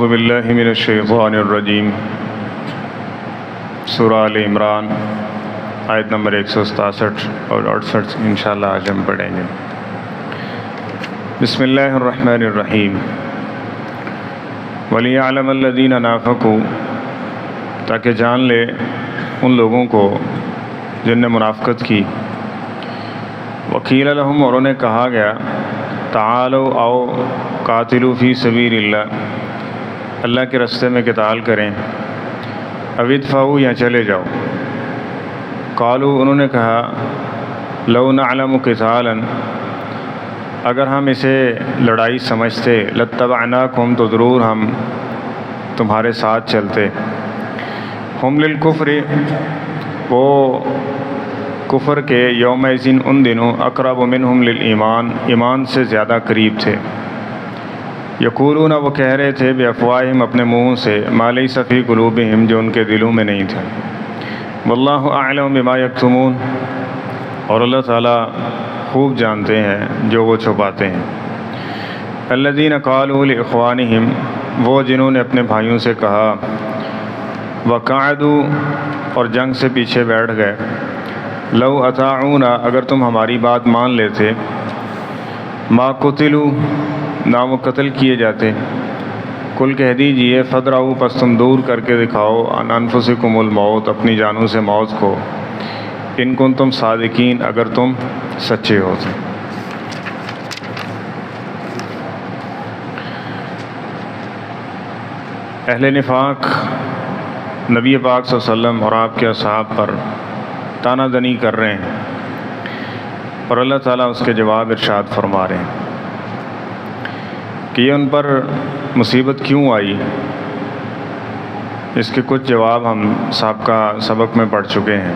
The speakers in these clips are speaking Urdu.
اعوذ باللہ من الشیطان الرجیم۔ سورہ آل عمران آیت نمبر 167 اور 68 انشاءاللہ آج ہم پڑھیں گے۔ بسم اللہ الرحمن الرحیم۔ وَلِيَعْلَمَ الَّذِينَ نَافَقُوا، تاکہ جان لے ان لوگوں کو جن نے منافقت کی۔ وَقِيلَ لَهُمْ، اور انہیں کہا گیا، تعالوا آؤ، قاتلوا فی سبیل اللہ، اللہ کے راستے میں قتال کریں، او ادفعوا، یا چلے جاؤ۔ قالوا، انہوں نے کہا، لو نعلم قتالا، اگر ہم اسے لڑائی سمجھتے، لاتبعناکم، تو ضرور ہم تمہارے ساتھ چلتے۔ ہم للکفر، وہ کفر کے، یومئذ، ان دنوں، اقرب منہم للایمان، ایمان سے زیادہ قریب تھے۔ یقولون، وہ کہہ رہے تھے، بافواہہم، اپنے منہوں سے، ما لیس فی قلوبہم، جو ان کے دلوں میں نہیں تھا۔ واللہ اعلم بما یکتمون، اور اللہ تعالیٰ خوب جانتے ہیں جو وہ چھپاتے ہیں۔ الذین قالوا لاخوانہم، وہ جنہوں نے اپنے بھائیوں سے کہا، وقعدوا، اور جنگ سے پیچھے بیٹھ گئے، لو اطاعونا، اگر تم ہماری بات مان لیتے، ما قتلوا، نہ وہ قتل کیے جاتے۔ قل، کہہ دیجئے، فادرؤوا، پس تم دور کر کے دکھاؤ، عن انفسکم الموت، اپنی جانوں سے موت کو، ان کنتم صادقین، اگر تم سچے ہوتے۔ اہل نفاق نبی پاک صلی اللہ علیہ وسلم اور آپ کے اصحاب پر تانا دنی کر رہے ہیں، اور اللہ تعالیٰ اس کے جواب ارشاد فرما رہے ہیں کہ یہ ان پر مصیبت کیوں آئی۔ اس کے کچھ جواب ہم سابقہ سبق میں پڑھ چکے ہیں،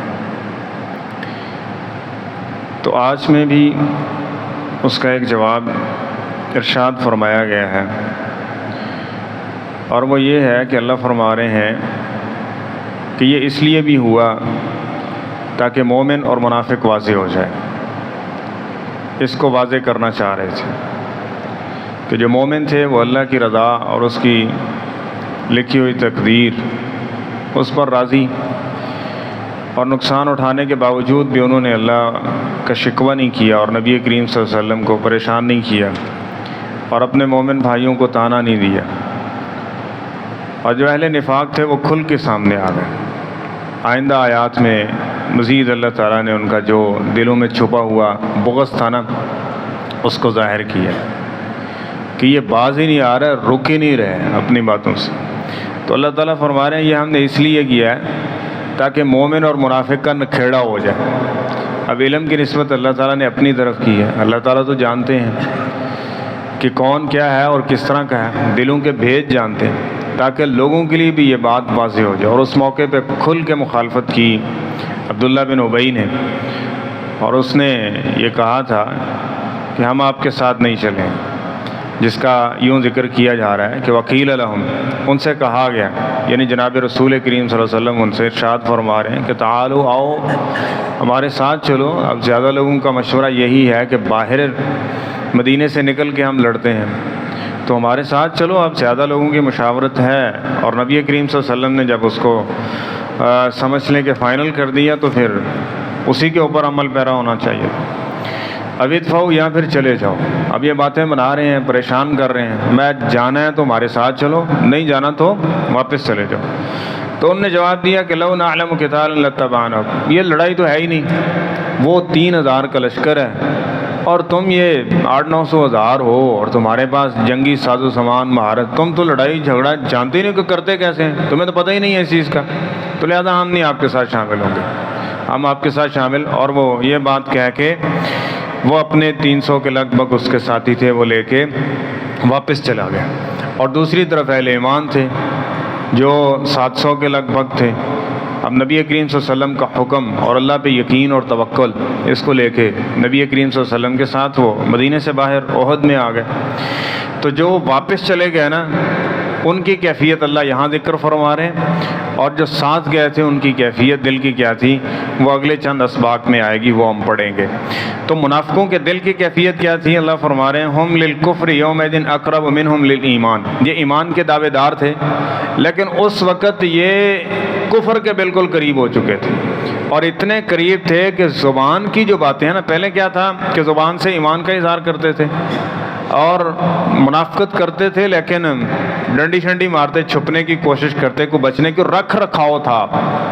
تو آج میں بھی اس کا ایک جواب ارشاد فرمایا گیا ہے، اور وہ یہ ہے کہ اللہ فرما رہے ہیں کہ یہ اس لیے بھی ہوا تاکہ مومن اور منافق واضح ہو جائے۔ اس کو واضح کرنا چاہ رہے تھے کہ جو مومن تھے وہ اللہ کی رضا اور اس کی لکھی ہوئی تقدیر، اس پر راضی، اور نقصان اٹھانے کے باوجود بھی انہوں نے اللہ کا شکوہ نہیں کیا، اور نبی کریم صلی اللہ علیہ وسلم کو پریشان نہیں کیا، اور اپنے مومن بھائیوں کو تانا نہیں دیا۔ اور جو اہل نفاق تھے وہ کھل کے سامنے آ گئے۔ آئندہ آیات میں مزید اللہ تعالیٰ نے ان کا جو دلوں میں چھپا ہوا بغض تھا نا، اس کو ظاہر کیا کہ یہ باز ہی نہیں آ رہا، رک ہی نہیں رہے اپنی باتوں سے۔ تو اللہ تعالیٰ فرما رہے ہیں یہ ہم نے اس لیے کیا ہے تاکہ مومن اور منافق کا نکھیڑا ہو جائے۔ اب علم کی نسبت اللہ تعالیٰ نے اپنی طرف کی ہے، اللہ تعالیٰ تو جانتے ہیں کہ کون کیا ہے اور کس طرح کا ہے، دلوں کے بھید جانتے ہیں، تاکہ لوگوں کے لیے بھی یہ بات واضح ہو جائے۔ اور اس موقع پہ کھل کے مخالفت کی عبداللہ بن ابی نے، اور اس نے یہ کہا تھا کہ ہم آپ کے ساتھ نہیں چلیں، جس کا یوں ذکر کیا جا رہا ہے کہ وقیل لہم، ان سے کہا گیا، یعنی جناب رسول کریم صلی اللہ علیہ وسلم ان سے ارشاد فرما رہے ہیں کہ تعالوا، آؤ ہمارے ساتھ چلو۔ اب زیادہ لوگوں کا مشورہ یہی ہے کہ باہر مدینے سے نکل کے ہم لڑتے ہیں، تو ہمارے ساتھ چلو۔ اب زیادہ لوگوں کی مشاورت ہے، اور نبی کریم صلی اللہ علیہ وسلم نے جب اس کو سمجھ لیں کہ فائنل کر دیا تو پھر اسی کے اوپر عمل پیرا ہونا چاہیے۔ اب ادفعوا، یا پھر چلے جاؤ۔ اب یہ باتیں بنا رہے ہیں، پریشان کر رہے ہیں، میں جانا ہے تو ہمارے ساتھ چلو، نہیں جانا تو واپس چلے جاؤ۔ تو انہوں نے جواب دیا کہ لو نعلم قتالا لاتبعناکم، یہ لڑائی تو ہے ہی نہیں، وہ 3000 کا لشکر ہے، اور تم یہ 800-900 ہزار ہو، اور تمہارے پاس جنگی ساز و سامان مہارت، تم تو لڑائی جھگڑا جانتے نہیں کہ کرتے کیسے ہیں، تمہیں تو پتہ ہی نہیں ہے اس چیز کا، تو لہذا ہم نہیں آپ کے ساتھ شامل ہوں گے، ہم آپ کے ساتھ شامل۔ اور وہ یہ بات کہہ کے وہ اپنے 300 کے لگ بھگ اس کے ساتھی تھے، وہ لے کے واپس چلا گیا۔ اور دوسری طرف اہل ایمان تھے جو 700 کے لگ بھگ تھے۔ اب نبی کریم صلی اللہ علیہ وسلم کا حکم اور اللہ پہ یقین اور توکل، اس کو لے کے نبی کریم صلی اللہ علیہ وسلم کے ساتھ وہ مدینے سے باہر احد میں آ گئے۔ تو جو واپس چلے گئے نا، ان کی کیفیت اللہ یہاں ذکر فرما رہے ہیں، اور جو ساتھ گئے تھے ان کی کیفیت دل کی کیا تھی وہ اگلے چند اسباق میں آئے گی، وہ ہم پڑھیں گے۔ تو منافقوں کے دل کی کیفیت کیا تھی؟ اللہ فرما رہے ہیں ہم للکفر یومئذ اقرب منہم للایمان، یہ ایمان کے دعوے دار تھے لیکن اس وقت یہ کفر کے بالکل قریب ہو چکے تھے، اور اتنے قریب تھے کہ زبان کی جو باتیں ہیں نا، پہلے کیا تھا کہ زبان سے ایمان کا اظہار کرتے تھے اور منافقت کرتے تھے، لیکن ڈنڈی شنڈی مارتے، چھپنے کی کوشش کرتے، کو بچنے کی رکھ رکھاؤ تھا۔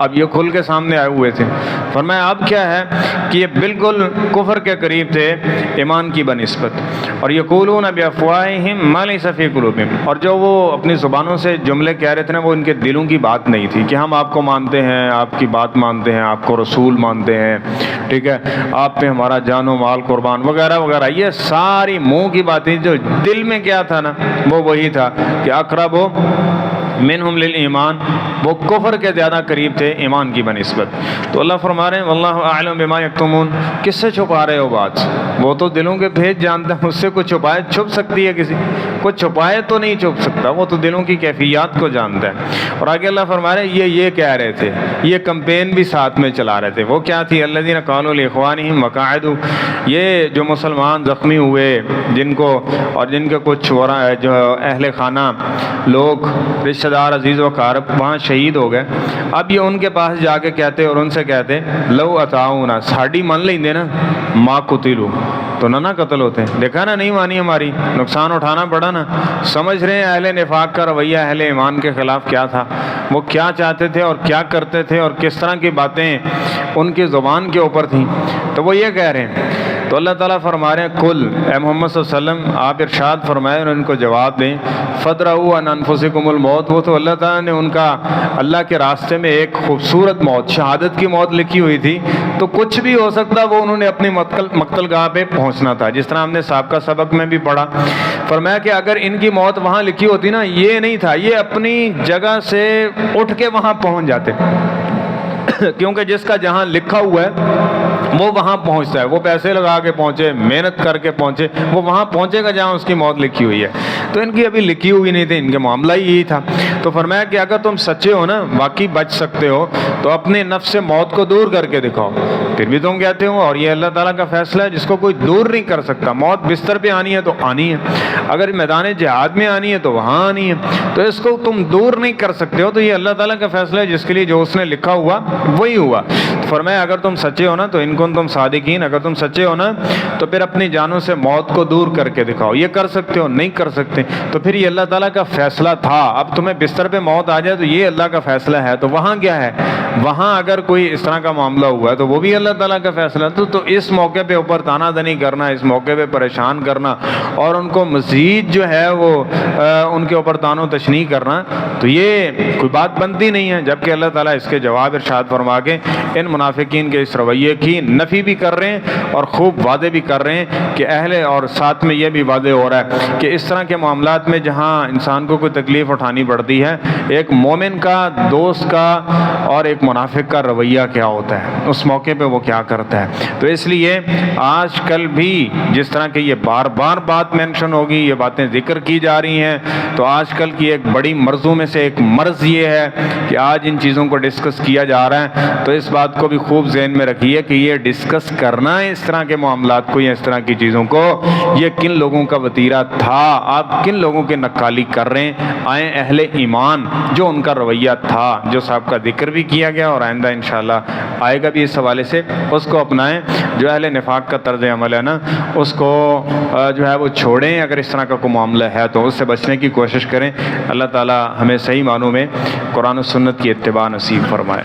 اب یہ کھل کے سامنے آئے ہوئے تھے۔ فرمایا اب کیا ہے کہ یہ بالکل کفر کے قریب تھے ایمان کی بنسبت، اور یقولون بافواہہم ما لیس فی قلوبہم، اور جو وہ اپنی زبانوں سے جملے کہہ رہے تھے نا، وہ ان کے دلوں کی بات نہیں تھی کہ ہم آپ کو مانتے ہیں، آپ کی بات مانتے ہیں، آپ کو رسول مانتے ہیں، ٹھیک ہے، آپ پہ ہمارا جان و مال قربان وغیرہ وغیرہ، یہ ساری منہ کی باتیں، جو دل میں کیا تھا نا وہ وہی تھا کہ اقرب منہم للایمان، وہ کفر کے زیادہ قریب تھے ایمان کی بنسبت۔ تو اللہ فرما رہے ہیں واللہ اعلم بما یکتمون، کس سے چھپا رہے ہو بات؟ وہ تو دلوں کے بھید جانتا ہے، اس سے کچھ چھپائے چھپ سکتی ہے کسی کچھ چھپائے تو نہیں چھپ سکتا، وہ تو دلوں کی کیفیات کو جانتا ہے۔ اور آگے اللہ فرما رہے ہیں یہ کہہ رہے تھے، یہ کمپین بھی ساتھ میں چلا رہے تھے۔ وہ کیا تھی؟ الذین قالوا لاخوانہم وقعدوا، یہ جو مسلمان زخمی ہوئے جن کو اور جن کے کچھ جو اہل خانہ لوگ رشتہ دار عزیز و اقارب وہاں شہید ہو گئے، اب یہ ان کے پاس جا کے کہتے اور ان سے کہتے لو اطاعونا، ساڑی من لیندے نا، ما قتلوا، تو نہ قتل ہوتے۔ دیکھا نا، نہیں مانی ہماری، نقصان اٹھانا پڑا نا۔ سمجھ رہے ہیں اہل نفاق کا رویہ اہل ایمان کے خلاف کیا تھا، وہ کیا چاہتے تھے اور کیا کرتے تھے اور کس طرح کی باتیں ان کی زبان کے اوپر تھیں۔ تو وہ یہ کہہ رہے ہیں، تو اللہ تعالیٰ فرما رہے ہیں کل اے محمد صلی اللہ علیہ وسلم آپ ارشاد فرمائے اور ان کو جواب دیں، فَادْرَؤُوا عَنْ أَنفُسِكُمُ الْمَوْتَ، وہ تو اللہ تعالیٰ نے ان کا اللہ کے راستے میں ایک خوبصورت موت، شہادت کی موت لکھی ہوئی تھی، تو کچھ بھی ہو سکتا وہ انہوں نے اپنی مقتل گاہ پہ پہنچنا تھا، جس طرح ہم نے سابقہ سبق میں بھی پڑھا۔ فرمایا کہ اگر ان کی موت وہاں لکھی ہوتی نا، یہ نہیں تھا، یہ اپنی جگہ سے اٹھ کے وہاں پہنچ جاتے کیونکہ جس کا جہاں لکھا ہوا ہے وہ وہاں پہنچتا ہے، وہ پیسے لگا کے پہنچے، محنت کر کے پہنچے، وہ وہاں پہنچے گا جہاں اس کی موت لکھی ہوئی ہے۔ تو ان کی ابھی لکھی ہوئی نہیں تھی، ان کے معاملہ ہی یہی تھا۔ تو فرمایا کہ اگر تم سچے ہو نا، واقعی بچ سکتے ہو، تو اپنے نفس سے موت کو دور کر کے دکھاؤ۔ پھر بھی تم کہتے ہو، اور یہ اللہ تعالیٰ کا فیصلہ ہے جس کو کوئی دور نہیں کر سکتا، موت بستر پہ آنی ہے تو آنی ہے، اگر میدان جہاد میں آنی ہے تو وہاں آنی ہے، تو اس کو تم دور نہیں کر سکتے ہو۔ تو یہ اللہ تعالیٰ کا فیصلہ ہے جس کے لیے جو اس نے لکھا ہوا وہی ہوا۔ فرمایا اگر تم سچے ہو نا، تو ان کن تم صادقین، اگر تم سچے ہو نا تو پھر اپنی جانوں سے موت کو دور کر کے دکھاؤ۔ یہ کر سکتے ہو؟ نہیں کر سکتے، تو پھر یہ اللہ تعالیٰ کا فیصلہ تھا۔ اب تمہیں بستر پہ موت آ جائے تو یہ اللہ کا فیصلہ ہے، تو وہاں کیا ہے؟ وہاں اگر کوئی اس طرح کا معاملہ ہوا ہے تو وہ بھی اللہ تعالیٰ کا فیصلہ ہے۔ تو اس موقع پہ اوپر تانا دنی کرنا، اس موقع پہ پریشان کرنا اور ان کو مزید جو ہے وہ ان کے اوپر تان و تشنیع کرنا، تو یہ کوئی بات بنتی نہیں ہے۔ جبکہ اللہ تعالیٰ اس کے جواب ارشاد فرما کے ان منافقین کے اس رویے کی نفی بھی کر رہے ہیں اور خوب وعدے بھی کر رہے ہیں کہ اہل، اور ساتھ میں یہ بھی وعدے ہو رہا ہے کہ اس طرح کے معاملات میں جہاں انسان کو کوئی تکلیف اٹھانی پڑتی ہے، ایک مومن کا، دوست کا اور ایک منافق کا رویہ کیا ہوتا ہے، اس موقع پہ وہ کیا کرتا ہے۔ تو اس لیے آج کل بھی جس طرح کہ یہ بار بار بات مینشن ہوگی، یہ باتیں ذکر کی جا رہی ہیں، تو آج کل کی ایک بڑی مرضوں میں سے ایک مرض یہ ہے کہ آج ان چیزوں کو ڈسکس کیا جا رہا ہے۔ تو اس بات کو بھی خوب ذہن میں رکھیے کہ یہ ڈسکس کرنا اس طرح کے معاملات کو یا اس طرح کی چیزوں کو، یہ کن لوگوں کا وتیرہ تھا، آپ کن لوگوں کے نقالی کر رہے ہیں۔ آئیں اہل ایمان جو ان کا رویہ تھا، جو صاحب کا ذکر بھی کیا گیا اور آئندہ انشاءاللہ آئے گا بھی اس حوالے سے، اس کو اپنائیں۔ جو اہل نفاق کا طرز عمل ہے نا، اس کو جو ہے وہ چھوڑیں، اگر اس طرح کا کوئی معاملہ ہے تو اس سے بچنے کی کوشش کریں۔ اللہ تعالی ہمیں صحیح معنوں میں قرآن و سنت کی اتباع نصیب فرمائے۔